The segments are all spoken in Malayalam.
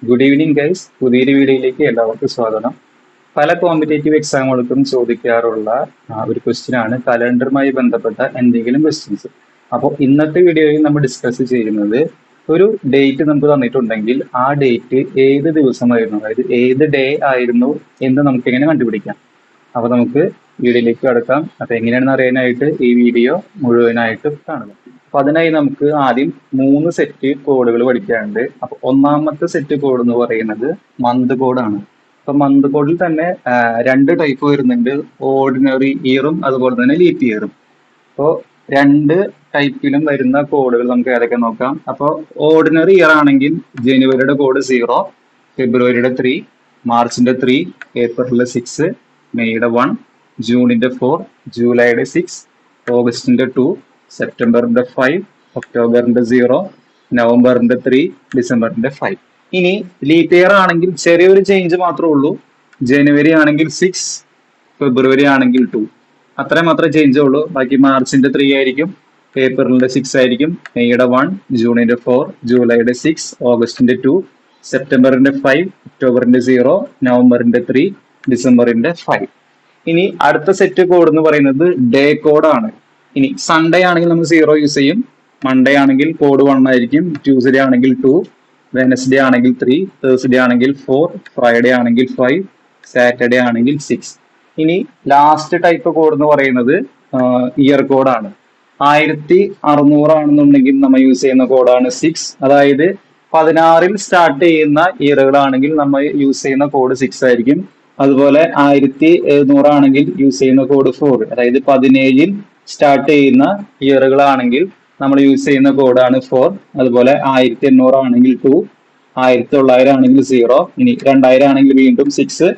Good evening guys. പുതിയൊരു വീഡിയോയിലേക്ക് എല്ലാവർക്കും സ്വാഗതം. പല കോമ്പറ്റേറ്റീവ് എക്സാമുകൾക്കും ചോദിക്കാറുള്ള ഒരു ക്വസ്റ്റ്യൻ ആണ് കലണ്ടറുമായി ബന്ധപ്പെട്ട എന്തെങ്കിലും ക്വസ്റ്റ്യൻസ്. അപ്പോൾ ഇന്നത്തെ വീഡിയോയിൽ നമ്മൾ ഡിസ്കസ് ചെയ്യുന്നത് ഒരു ഡേറ്റ് നമുക്ക് തന്നിട്ടുണ്ടെങ്കിൽ ആ ഡേറ്റ് ഏത് ദിവസമായിരുന്നു, അതായത് ഏത് ഡേ ആയിരുന്നു എന്ന് നമുക്ക് എങ്ങനെ കണ്ടുപിടിക്കാം. അപ്പോൾ നമുക്ക് വീഡിയോയിലേക്ക് കടക്കാം. അപ്പോൾ എങ്ങനെയാണെന്ന് അറിയാനായിട്ട് ഈ വീഡിയോ മുഴുവനായിട്ട് കാണുക. അപ്പൊ അതിനായി നമുക്ക് ആദ്യം 3 സെറ്റ് കോഡുകൾ പഠിക്കാനുണ്ട്. അപ്പൊ ഒന്നാമത്തെ സെറ്റ് കോഡ് എന്ന് പറയുന്നത് മന്ത് കോഡാണ്. അപ്പൊ മന്ത് കോഡിൽ തന്നെ 2 ടൈപ്പ് വരുന്നുണ്ട്, ഓർഡിനറി ഇയറും അതുപോലെ തന്നെ ലീപ്പ് ഇയറും. അപ്പോൾ 2 ടൈപ്പിലും വരുന്ന കോഡുകൾ നമുക്ക് ഏതൊക്കെ നോക്കാം. അപ്പോൾ ഓർഡിനറി ഇയർ ആണെങ്കിൽ ജനുവരിയുടെ കോഡ് 0, ഫെബ്രുവരിയുടെ 3, മാർച്ചിന്റെ 3, ഏപ്രിലിലെ 6, മെയ്യുടെ 1, ജൂണിന്റെ 4, ജൂലൈയുടെ 6, ഓഗസ്റ്റിന്റെ 2, സെപ്റ്റംബറിന്റെ 5, ഒക്ടോബറിന്റെ 0, നവംബറിന്റെ 3, ഡിസംബറിന്റെ 5. ഇനി ലീപ് ഇയർ ആണെങ്കിൽ ചെറിയൊരു ചേഞ്ച് മാത്രമേ ഉള്ളൂ. ജനുവരി ആണെങ്കിൽ 6, ഫെബ്രുവരി ആണെങ്കിൽ 2, അത്രയും മാത്രമേ ചേഞ്ച് ഉള്ളൂ. ബാക്കി മാർച്ചിന്റെ 3 ആയിരിക്കും, ഏപ്രിലിന്റെ 6 ആയിരിക്കും, മെയ്യുടെ 1, ജൂണിന്റെ 4, ജൂലൈയുടെ 6, ഓഗസ്റ്റിന്റെ 2, സെപ്റ്റംബറിന്റെ 5, ഒക്ടോബറിന്റെ 0, നവംബറിന്റെ 3, ഡിസംബറിന്റെ 5. ഇനി അടുത്ത സെറ്റ് കോഡ് എന്ന് പറയുന്നത് ഡേ കോഡാണ്. ഇനി സൺഡേ ആണെങ്കിൽ നമ്മൾ 0 യൂസ് ചെയ്യും, മൺഡേ ആണെങ്കിൽ കോഡ് 1 ആയിരിക്കും, ട്യൂസ്ഡേ ആണെങ്കിൽ 2, വെനസ്ഡേ ആണെങ്കിൽ 3, തേഴ്സ്ഡേ ആണെങ്കിൽ 4, ഫ്രൈഡേ ആണെങ്കിൽ 5, സാറ്റർഡേ ആണെങ്കിൽ 6. ഇനി ലാസ്റ്റ് ടൈപ്പ് കോഡ് എന്ന് പറയുന്നത് ഇയർ കോഡാണ്. 1600 ആണെന്നുണ്ടെങ്കിൽ നമ്മൾ യൂസ് ചെയ്യുന്ന കോഡാണ് 6. അതായത് 16-ൽ സ്റ്റാർട്ട് ചെയ്യുന്ന ഇയറുകളാണെങ്കിൽ നമ്മൾ യൂസ് ചെയ്യുന്ന കോഡ് 6 ആയിരിക്കും. അതുപോലെ 1700 ആണെങ്കിൽ യൂസ് ചെയ്യുന്ന കോഡ് 4, അതായത് 17-ൽ സ്റ്റാർട്ട് ചെയ്യുന്ന ഇയറുകളാണെങ്കിൽ നമ്മൾ യൂസ് ചെയ്യുന്ന കോഡാണ് 4. അതുപോലെ 1800 ആണെങ്കിൽ 2, 1900 ആണെങ്കിൽ 0, ഇനി 2000 ആണെങ്കിൽ വീണ്ടും 6,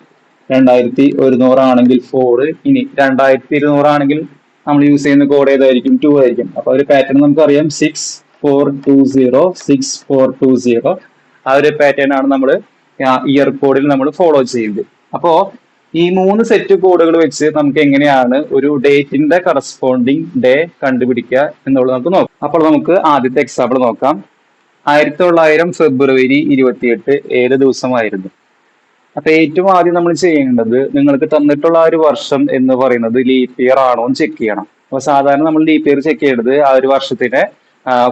2100 ആണെങ്കിൽ 4, ഇനി 2200 ആണെങ്കിൽ നമ്മൾ യൂസ് ചെയ്യുന്ന കോഡ് ഏതായിരിക്കും? 2 ആയിരിക്കും. അപ്പൊ ഒരു പാറ്റേൺ നമുക്കറിയാം, 6420, 6420. ആ ഒരു പാറ്റേൺ ആണ് നമ്മൾ ഇയർ കോഡിൽ നമ്മൾ ഫോളോ ചെയ്യുന്നത്. അപ്പോ ഈ 3 സെറ്റ് കോഡുകൾ വെച്ച് നമുക്ക് എങ്ങനെയാണ് ഒരു ഡേറ്റിന്റെ കറസ്പോണ്ടിങ് ഡേ കണ്ടുപിടിക്കുക എന്നുള്ളത് നമുക്ക് നോക്കാം. അപ്പോൾ നമുക്ക് ആദ്യത്തെ എക്സാമ്പിൾ നോക്കാം. 1900 ഫെബ്രുവരി 28 ഏത് ദിവസമായിരുന്നു? അപ്പൊ ഏറ്റവും ആദ്യം നമ്മൾ ചെയ്യേണ്ടത്, നിങ്ങൾക്ക് തന്നിട്ടുള്ള ആ ഒരു വർഷം എന്ന് പറയുന്നത് ലീപ്പ് ഇയർ ആണോ എന്ന് ചെക്ക് ചെയ്യണം. അപ്പൊ സാധാരണ നമ്മൾ ലീപ്പ് ഇയർ ചെക്ക് ചെയ്യേണ്ടത് ആ ഒരു വർഷത്തിനെ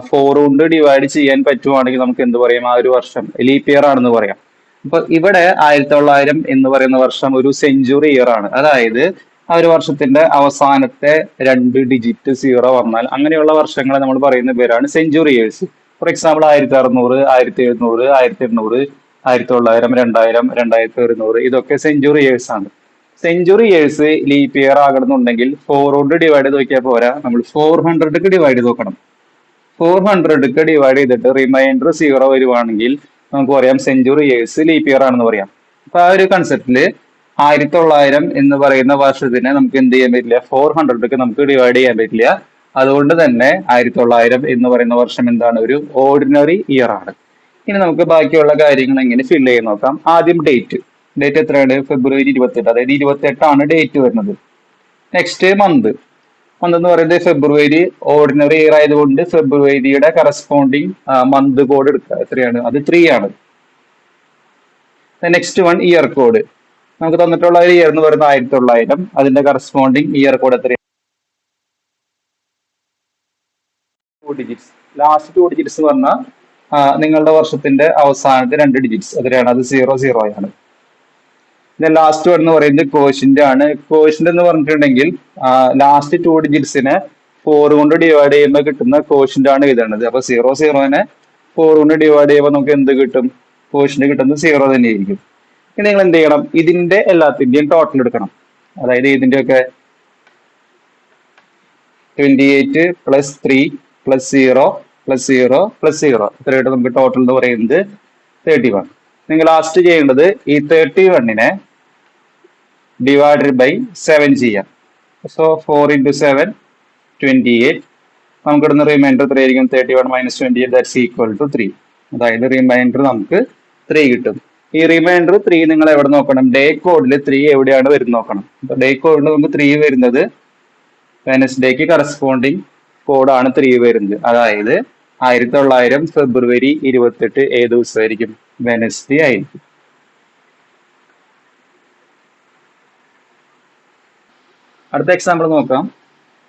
4 കൊണ്ട് ഡിവൈഡ് ചെയ്യാൻ പറ്റുവാണെങ്കിൽ നമുക്ക് എന്ത് പറയാം? ആ ഒരു വർഷം ലീപ്പ് ഇയർ ആണെന്ന് പറയാം. അപ്പൊ ഇവിടെ 1900 എന്ന് പറയുന്ന വർഷം ഒരു സെഞ്ചുറി ഇയർ ആണ്. അതായത് ആ ഒരു വർഷത്തിന്റെ അവസാനത്തെ 2 ഡിജിറ്റ് 0 വന്നാൽ അങ്ങനെയുള്ള വർഷങ്ങളെ നമ്മൾ പറയുന്ന പേരാണ് സെഞ്ചുറി ഇയേഴ്സ്. ഫോർ എക്സാമ്പിൾ 1600, 1700, 1800, 1900, 2000, 2100, ഇതൊക്കെ സെഞ്ചുറി ഇയേഴ്സ് ആണ്. സെഞ്ചുറി ഇയേഴ്സ് ലീപ്പ് ഇയർ ആകണമെന്നുണ്ടെങ്കിൽ 4 കൊണ്ട് ഡിവൈഡ് ചെയ്ത് നോക്കിയാൽ പോരാ, നമ്മൾ 400ക്ക് ഡിവൈഡ് ചെയ്ത് നോക്കണം. 400ക്ക് ഡിവൈഡ് ചെയ്തിട്ട് റിമൈൻഡർ 0 വരുവാണെങ്കിൽ നമുക്ക് പറയാം സെഞ്ചുറി ഇയേഴ്സ് ലീപ്പ് ഇയർ ആണെന്ന് പറയാം. അപ്പൊ ആ ഒരു കൺസെപ്റ്റില് 1900 എന്ന് പറയുന്ന വർഷത്തിനെ നമുക്ക് എന്ത് ചെയ്യാൻ പറ്റില്ല? 400ക്ക് നമുക്ക് ഡിവൈഡ് ചെയ്യാൻ പറ്റില്ല. അതുകൊണ്ട് തന്നെ 1900 എന്ന് പറയുന്ന വർഷം എന്താണ്? ഒരു ഓർഡിനറി ഇയർ ആണ്. ഇനി നമുക്ക് ബാക്കിയുള്ള കാര്യങ്ങൾ എങ്ങനെ ഫിൽ ചെയ്ത് നോക്കാം. ആദ്യം ഡേറ്റ് എത്രയാണ്? ഫെബ്രുവരി 28, അതായത് 28 ആണ് ഡേറ്റ് വരുന്നത്. നെക്സ്റ്റ് മന്ത് എന്ന് പറയുന്നത് ഫെബ്രുവരി ഓർഡിനറി ഇയർ ആയതുകൊണ്ട് ഫെബ്രുവരിയുടെ കറസ്പോണ്ടിങ് മന്ത് കോഡ് എടുക്കുക. എത്രയാണ്? അത് 3 ആണ്. Next one year code. നമുക്ക് തന്നിട്ടുള്ള ഒരു ഇയർ എന്ന് പറയുന്നത് 1900, അതിന്റെ കറസ്പോണ്ടിങ് ഇയർ കോഡ് എത്രയാണ്? 2 ഡിജിറ്റ്സ്. ലാസ്റ്റ് 2 ഡിജിറ്റ്സ് എന്ന് പറഞ്ഞാൽ നിങ്ങളുടെ വർഷത്തിന്റെ അവസാനത്തെ 2 ഡിജിറ്റ്സ് എത്രയാണ്? അത് 00 ആണ്. ലാസ്റ്റ് വൺ എന്ന് പറയുന്നത് കോഷ്യന്റ് ആണ്. കോഷ്യന്റ് എന്ന് പറഞ്ഞിട്ടുണ്ടെങ്കിൽ ലാസ്റ്റ് 2 ഡിജിറ്റ്സിനെ 4 കൊണ്ട് ഡിവൈഡ് ചെയ്യുമ്പോൾ കിട്ടുന്ന കോഷ്യന്റ് ആണ് എഴുതേണ്ടത്. അപ്പൊ 00നെ 4 കൊണ്ട് ഡിവൈഡ് ചെയ്യുമ്പോൾ നമുക്ക് എന്ത് കിട്ടും? കോഷ്യന്റ് കിട്ടുന്നത് 0 തന്നെയായിരിക്കും. ഇനി നിങ്ങൾ എന്ത് ചെയ്യണം? ഇതിന്റെ എല്ലാത്തിന്റെയും ടോട്ടൽ എടുക്കണം. അതായത് ഇതിന്റെയൊക്കെ 28 + 3 + 0 + 0 + 0 ഇത്രയായിട്ട് നമുക്ക് ടോട്ടൽ എന്ന് പറയുന്നത് 31. നിങ്ങൾ ലാസ്റ്റ് ചെയ്യേണ്ടത് ഈ 31നെ ഡിവൈഡഡ് ബൈ 7 ചെയ്യാം. സോ 4 × 7 28. നമുക്ക് ഇടുന്ന റിമൈൻഡർ 3 ആയിരിക്കും. 31 - 28 ദാറ്റ്സ് ഈക്വൽ ടു 3. അതായത് റിമൈൻഡർ നമുക്ക് 3 കിട്ടും. ഈ റിമൈൻഡർ 3 നിങ്ങൾ എവിടെ നോക്കണം? ഡേ കോഡിൽ 3 എവിടെയാണ് വരുന്നത് നോക്കണം. അപ്പൊ ഡേ കോഡിൽ നമുക്ക് 3 വരുന്നത് വെനസ്ഡേക്ക് കറസ്പോണ്ടിങ് കോഡാണ് 3 വരുന്നത്. അതായത് 1900 ഫെബ്രുവരി 28 ഏത് ദിവസമായിരിക്കും? വെനസ്ഡേ ആയിരിക്കും. അടുത്ത എക്സാമ്പിൾ നോക്കാം.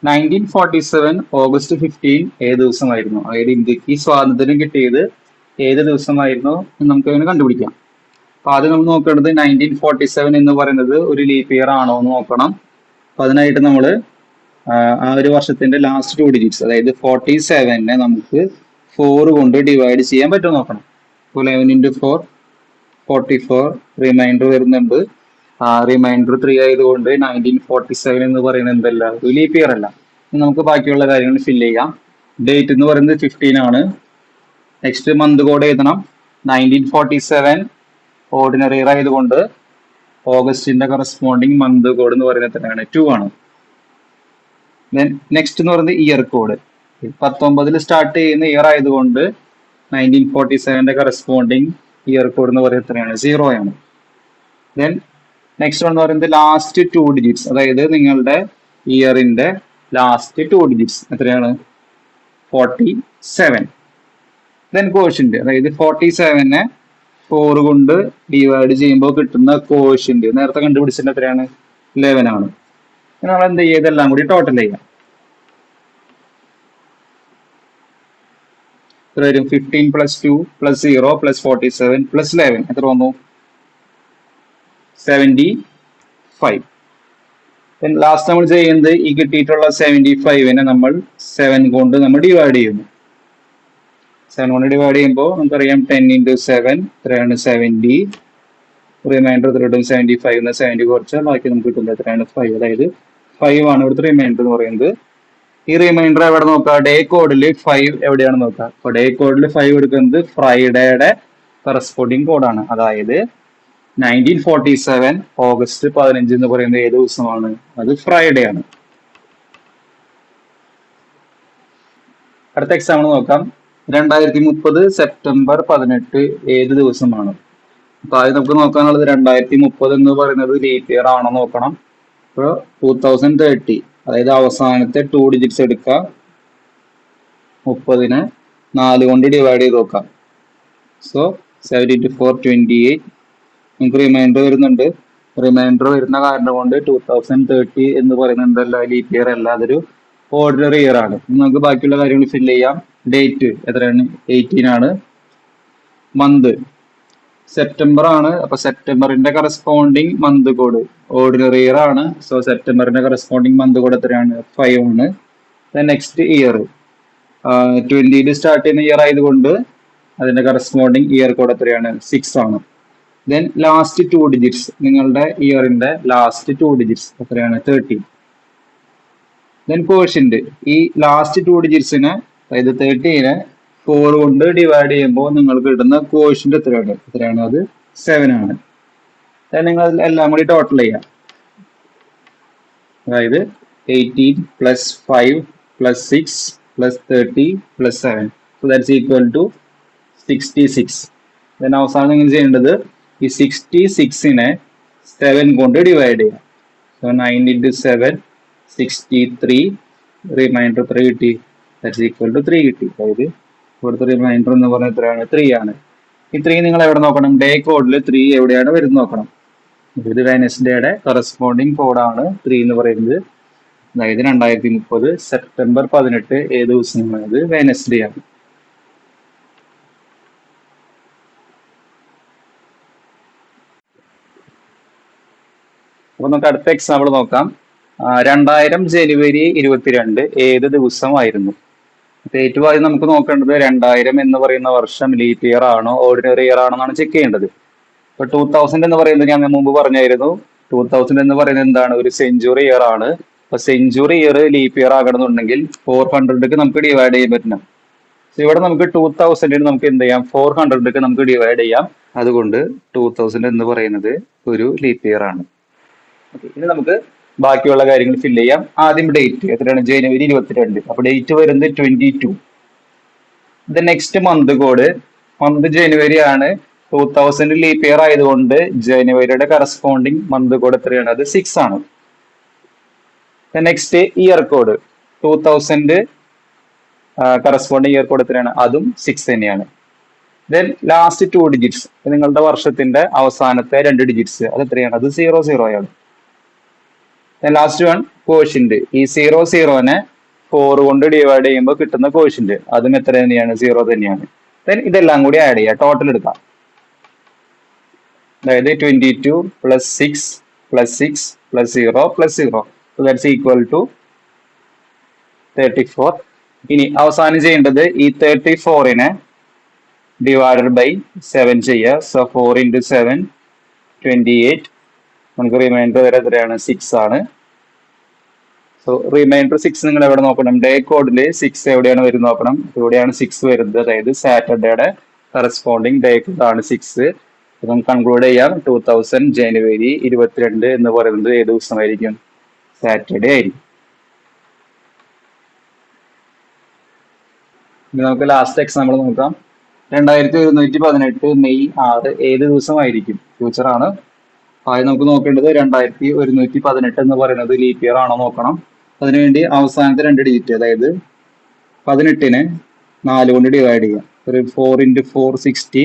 1947 ഓഗസ്റ്റ് 15 ഏത് ദിവസമായിരുന്നു? അതായത് ഇന്ത്യക്ക് സ്വാതന്ത്ര്യം കിട്ടിയത് ഏത് ദിവസമായിരുന്നു എന്ന് നമുക്ക് അങ്ങനെ കണ്ടുപിടിക്കാം. അപ്പൊ ആദ്യം നമ്മൾ നോക്കേണ്ടത് 1947 എന്ന് പറയുന്നത് ഒരു ലീപ് ഇയർ ആണോ എന്ന് നോക്കണം. അപ്പൊ അതിനായിട്ട് നമ്മൾ ആ ഒരു വർഷത്തിന്റെ ലാസ്റ്റ് 2 ഡിജിറ്റ്സ്, അതായത് 47നെ നമുക്ക് 4 കൊണ്ട് ഡിവൈഡ് ചെയ്യാൻ പറ്റുമോ നോക്കണം. അപ്പോൾ 11 into 4 44, റിമൈൻഡർ വരുന്നുണ്ട്. റിമൈൻഡർ 3 ആയതുകൊണ്ട് 1947 എന്ന് പറയുന്നത് എന്തല്ല, ഒരു ലീപ് ഇയർ അല്ല. നമുക്ക് ബാക്കിയുള്ള കാര്യങ്ങൾ ഫില്ല് ചെയ്യാം. ഡേറ്റ് എന്ന് പറയുന്നത് 15 ആണ്. നെക്സ്റ്റ് മന്ത് കോഡ് എഴുതണം. 1947 ഓർഡിനറി ഇയർ ആയതുകൊണ്ട് ഓഗസ്റ്റിന്റെ കറസ്പോണ്ടിങ് മന്ത് കോഡ് എന്ന് പറയുന്നത് എത്രയാണ്? 2 ആണ്. ദെൻ നെക്സ്റ്റ് എന്ന് പറയുന്നത് ഇയർ കോഡ്. 19 സ്റ്റാർട്ട് ചെയ്യുന്ന ഇയർ ആയതുകൊണ്ട് 1947ന്റെ കറസ്പോണ്ടിങ് ഇയർ കോഡ് എന്ന് പറയുന്നത് എത്രയാണ്? 0 ആണ്. ദെൻ നെക്സ്റ്റ് എന്ന് പറയുന്നത് ലാസ്റ്റ് 2 ഡിജിറ്റ്സ്, അതായത് നിങ്ങളുടെ ഇയറിന്റെ ലാസ്റ്റ് 2 ഡിജിറ്റ്സ് എത്രയാണ്? 47. ദെൻ കോഷ്യന്റ്, അതായത് 47നെ 4 കൊണ്ട് ഡിവൈഡ് ചെയ്യുമ്പോൾ കിട്ടുന്ന കോഷ്യന്റ് നേരത്തെ കണ്ടുപിടിച്ചിട്ട് എത്രയാണ്? 11 ആണ്. നമ്മൾ എന്ത് ചെയ്യുക? ഇതെല്ലാം കൂടി ടോട്ടൽ ചെയ്യാം. 15 + 2 + 0 + 47 + 11 എത്ര വന്നു? 75. ലാസ്റ്റ് നമ്മൾ ചെയ്യുന്നത് ഈ കിട്ടിയിട്ടുള്ള 75നെ നമ്മൾ 7 കൊണ്ട് നമ്മൾ ഡിവൈഡ് ചെയ്യുന്നു. 7 കൊണ്ട് ഡിവൈഡ് ചെയ്യുമ്പോൾ നമുക്കറിയാം 10 into 7 എത്രയാണ്? 70. റിമൈൻഡർ 75 70 കുറച്ച് ബാക്കി നമുക്ക് കിട്ടുന്നത് എത്രയാണ്? 5. അതായത് 5 ആണ് ഇവിടുത്തെ റിമൈൻഡർ എന്ന് പറയുന്നത്. ഈ റിമൈൻഡർ എവിടെ നോക്കാം? ഡേ കോഡിൽ 5 എവിടെയാണ് നോക്കാം. അപ്പൊ ഡേ കോഡിൽ 5 എടുക്കുന്നത് ഫ്രൈഡേയുടെ കറസ്പോണ്ടിങ് കോഡാണ്. അതായത് 1947 ഓഗസ്റ്റ് 15 എന്ന് പറയുന്നത് ഏത് ദിവസമാണ്? അത് ഫ്രൈഡേ ആണ്. അടുത്ത എക്സാമ്പിൾ നോക്കാം. 2030 സെപ്റ്റംബർ 18 ഏത് ദിവസമാണ്? അപ്പൊ ആദ്യം നമുക്ക് നോക്കാനുള്ളത് 2030 എന്ന് പറയുന്നത് ലീപ് ഇയർ ആണോ നോക്കണം. അപ്പോൾ 2030, അതായത് അവസാനത്തെ 2 ഡിജിറ്റ്സ് എടുക്കുക. 30നെ 4 കൊണ്ട് ഡിവൈഡ് ചെയ്ത് നോക്കാം. So 7 into 4 28. നമുക്ക് റിമൈൻഡർ വരുന്നുണ്ട്. റിമൈൻഡർ വരുന്ന കാരണം കൊണ്ട് 2030 എന്ന് പറയുന്നത് എന്തല്ല, ലീപ് ഇയർ അല്ല, അതൊരു ഓർഡിനറി ഇയർ ആണ്. നമുക്ക് ബാക്കിയുള്ള കാര്യങ്ങൾ ഫില്ല് ചെയ്യാം. ഡേറ്റ് എത്രയാണ്? 18 ആണ്. മന്ത് സെപ്റ്റംബർ ആണ്. അപ്പൊ സെപ്റ്റംബറിന്റെ corresponding month code ordinary year ആണ്. സോ സെപ്റ്റംബറിന്റെ കറസ്പോണ്ടിങ് മന്ത് കോഡ് എത്രയാണ്? 5 ആണ്. നെക്സ്റ്റ് ഇയർ 20 സ്റ്റാർട്ട് ചെയ്യുന്ന ഇയർ ആയതുകൊണ്ട് അതിന്റെ കറസ്പോണ്ടിങ് ഇയർ കോഡ് എത്രയാണ്? 6 ആണ്. ദെൻ ലാസ്റ്റ് 2 ഡിജിറ്റ്സ്, നിങ്ങളുടെ ഇയറിന്റെ ലാസ്റ്റ് 2 ഡിജിറ്റ്സ് എത്രയാണ്? 30. ദെൻ കോഷ്യന്റ്, ഈ ലാസ്റ്റ് 2 ഡിജിറ്റ്സിനെ, അതായത് 30നെ 4 കൊണ്ട് ഡിവൈഡ് ചെയ്യുമ്പോൾ നിങ്ങൾക്ക് കിട്ടുന്ന കോഷ്യന്റ് എത്രയാണ്? അത് 7 ആണ്. നിങ്ങൾ എല്ലാം കൂടി ടോട്ടൽ ചെയ്യാം. അതായത് 18 + 5 + 6 + 30 + 7. So that's equal to 66. Then അവസാനം നിങ്ങൾ ചെയ്യേണ്ടത് ഈ 66നെ 7 കൊണ്ട് ഡിവൈഡ് ചെയ്യാം. So 9 into 7 63. റിമൈൻഡർ 3 കിട്ടി. ദാറ്റ്സ് ഈക്വൽ ടു 3 കിട്ടി. അതായത് ഇവിടുത്തെ റിമൈൻഡർ എന്ന് പറഞ്ഞാൽ എത്രയാണ്? 3 ആണ്. ഈ 3 നിങ്ങൾ എവിടെ നോക്കണം? ഡേ കോഡിൽ 3 എവിടെയാണ് വരുന്നത് നോക്കണം. ഇത് വെനസ്ഡേയുടെ കറസ്പോണ്ടിങ് കോഡാണ് 3 എന്ന് പറയുന്നത്. അതായത് 2030 സെപ്റ്റംബർ 18 ഏത് ദിവസമാണ്? അത് വെനസ്ഡേ ആണ്. അപ്പൊ നമുക്ക് അടുത്ത എക്സാമ്പിൾ നോക്കാം. 2000 ജനുവരി 22 ഏത് ദിവസമായിരുന്നു? ഏറ്റവും ആദ്യം നമുക്ക് നോക്കേണ്ടത് 2000 എന്ന് പറയുന്ന വർഷം ലീപ് ഇയർ ആണോ ഓർഡിനറി ഇയർ ആണോ എന്നാണ് ചെക്ക് ചെയ്യേണ്ടത്. ഇപ്പൊ 2000 എന്ന് പറയുന്നത് ഞാൻ മുമ്പ് പറഞ്ഞായിരുന്നു. 2000 എന്ന് പറയുന്നത് എന്താണ്? ഒരു സെഞ്ചുറി ഇയർ ആണ്. അപ്പൊ സെഞ്ചുറി ഇയർ ലീപ് ഇയർ ആകണമെന്നുണ്ടെങ്കിൽ 400ക്ക് നമുക്ക് ഡിവൈഡ് ചെയ്യാൻ പറ്റണം. ഇവിടെ നമുക്ക് 2000 നമുക്ക് എന്ത് ചെയ്യാം? 400ക്ക് നമുക്ക് ഡിവൈഡ് ചെയ്യാം. അതുകൊണ്ട് 2000 എന്ന് പറയുന്നത് ഒരു ലീപ് ഇയർ ആണ്. ഇനി നമുക്ക് ബാക്കിയുള്ള കാര്യങ്ങൾ ഫില്ല് ചെയ്യാം. ആദ്യം ഡേറ്റ് എത്രയാണ്? ജനുവരി 22. അപ്പൊ ഡേറ്റ് വരുന്നത് 22. നെക്സ്റ്റ് മന്ത് കോഡ്, മന്ത് ജനുവരി ആണ്. 2000 ലീപ് ഇയർ ആയതുകൊണ്ട് ജനുവരിയുടെ കറസ്പോണ്ടിങ് മന്ത് കോഡ് എത്രയാണ്? അത് 6 ആണ്. Next year code 2000 corresponding year code എത്രയാണ്? അതും 6 തന്നെയാണ്. ദെൻ ലാസ്റ്റ് 2 ഡിജിറ്റ്സ്, നിങ്ങളുടെ വർഷത്തിന്റെ അവസാനത്തെ 2 ഡിജിറ്റ്സ് അത് എത്രയാണ്? അത് 00 ആണ്. Last one quotient. ഈ 00നെ 4 കൊണ്ട് ഡിവൈഡ് ചെയ്യുമ്പോൾ കിട്ടുന്ന കോഷ്യന്റ് അതും എത്ര തന്നെയാണ്? 0 തന്നെയാണ്. ദെൻ ഇതെല്ലാം കൂടി ആഡ് ചെയ്യാം, ടോട്ടൽ എടുക്കാം. അതായത് 22 plus 6 plus 6 plus 0 plus 0 that's equal to 34. ഇനി അവസാനം ചെയ്യേണ്ടത് ഈ 34നെ ഡിവൈഡഡ് ബൈ 7 ചെയ്യുക. So 4 into 7 28. നമുക്ക് റിമൈൻഡർ വരെ എത്രയാണ്? 6 ആണ്. സോ റിമൈൻഡർ 6 നിങ്ങൾ എവിടെ നോക്കണം? ഡേ കോഡിൽ 6 എവിടെയാണ് വരുന്നത് നോക്കണം. ഇവിടെയാണ് 6 വരുന്നത്. അതായത് സാറ്റർഡേയുടെ കറസ്പോണ്ടിങ് ഡേ കോഡ് ആണ് 6. നമുക്ക് കൺക്ലൂഡ് ചെയ്യാം 2000 ജനുവരി 22 എന്ന് പറയുന്നത് ഏത് ദിവസമായിരിക്കും? സാറ്റർഡേ ആയിരിക്കും. ഇനി നമുക്ക് ലാസ്റ്റ് എക്സാമ്പിൾ നോക്കാം. 2118 മെയ് 6 ഏത് ദിവസമായിരിക്കും? ഫ്യൂച്ചർ ആണ്. ആദ്യം നമുക്ക് നോക്കേണ്ടത് 2118 എന്ന് പറയുന്നത് ലീപ് ഇയർ ആണോ നോക്കണം. അതിനുവേണ്ടി അവസാനത്തെ 2 ഡിജിറ്റ്, അതായത് 18നെ 4 കൊണ്ട് ഡിവൈഡ് ചെയ്യാം. ഒരു 4 into 4 16.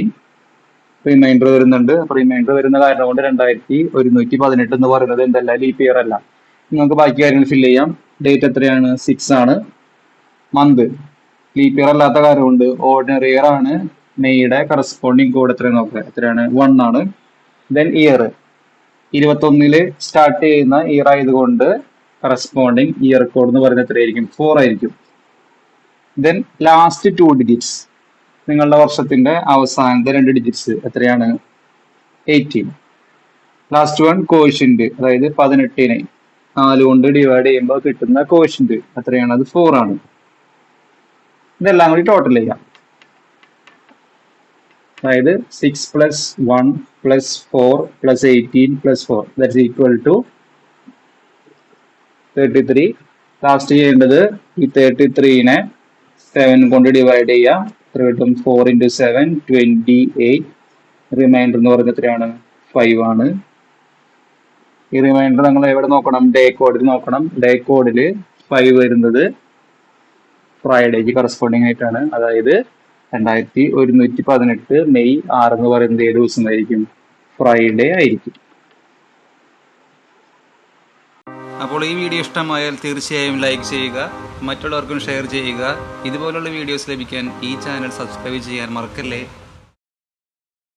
റിമൈൻഡർ വരുന്നുണ്ട്. റിമൈൻഡർ വരുന്ന കാരണം കൊണ്ട് 2118 എന്ന് പറയുന്നത് എന്തല്ല? ലീപ് ഇയർ അല്ല. നമുക്ക് ബാക്കി കാര്യങ്ങൾ ഫില്ല് ചെയ്യാം. ഡേറ്റ് എത്രയാണ്? 6 ആണ്. മന്ത് ലീപ് ഇയർ അല്ലാത്ത കാര്യം കൊണ്ട് ഓർഡിനറി ഇയർ ആണ്. മെയ്യുടെ കറസ്പോണ്ടിങ് കോഡ് എത്രയാണ് നോക്കുക. എത്രയാണ്? 1 ആണ്. ദെൻ ഇയർ 21 സ്റ്റാർട്ട് ചെയ്യുന്ന ഇയർ ആയതുകൊണ്ട് കറസ്പോണ്ടിങ് ഇയർ കോഡ് എന്ന് പറയുന്നത് എത്രയായിരിക്കും? 4 ആയിരിക്കും. ദെൻ ലാസ്റ്റ് 2 ഡിജിറ്റ്സ്, നിങ്ങളുടെ വർഷത്തിന്റെ അവസാനത്തെ 2 ഡിജിറ്റ്സ് എത്രയാണ്? 18. ലാസ്റ്റ് വൺ കോഷ്യന്റ്, അതായത് 18നെ 4 കൊണ്ട് ഡിവൈഡ് ചെയ്യുമ്പോൾ കിട്ടുന്ന കോഷ്യന്റ് എത്രയാണ്? അത് 4 ആണ്. ഇതെല്ലാം കൂടി ടോട്ടൽ ചെയ്യാം. അതായത് 6 plus 1 plus 4 plus 18 plus 4 that's equal to 33. Last ചെയ്യേണ്ടത് ഈ 33നെ 7 കൊണ്ട് ഡിവൈഡ് ചെയ്യാം. എത്ര കിട്ടും? 4 into 7 28. റിമൈൻഡർ എന്ന് പറയുന്നത് എത്രയാണ്? 5 ആണ്. ഈ റിമൈൻഡർ നിങ്ങൾ എവിടെ നോക്കണം? ഡേ കോഡിൽ നോക്കണം. ഡേ കോഡിൽ 5 വരുന്നത് ഫ്രൈഡേക്ക് കറസ്പോണ്ടിങ് ആയിട്ടാണ്. അതായത് 2118 മെയ് 6 എന്ന് പറയുന്നത് ഏത് ദിവസമായിരിക്കും? ഫ്രൈഡേ ആയിരിക്കും. അപ്പോൾ ഈ വീഡിയോ ഇഷ്ടമായാൽ തീർച്ചയായും ലൈക്ക് ചെയ്യുക, മറ്റുള്ളവർക്കും ഷെയർ ചെയ്യുക. ഇതുപോലുള്ള വീഡിയോസ് ലഭിക്കാൻ ഈ ചാനൽ സബ്സ്ക്രൈബ് ചെയ്യാൻ മറക്കല്ലേ.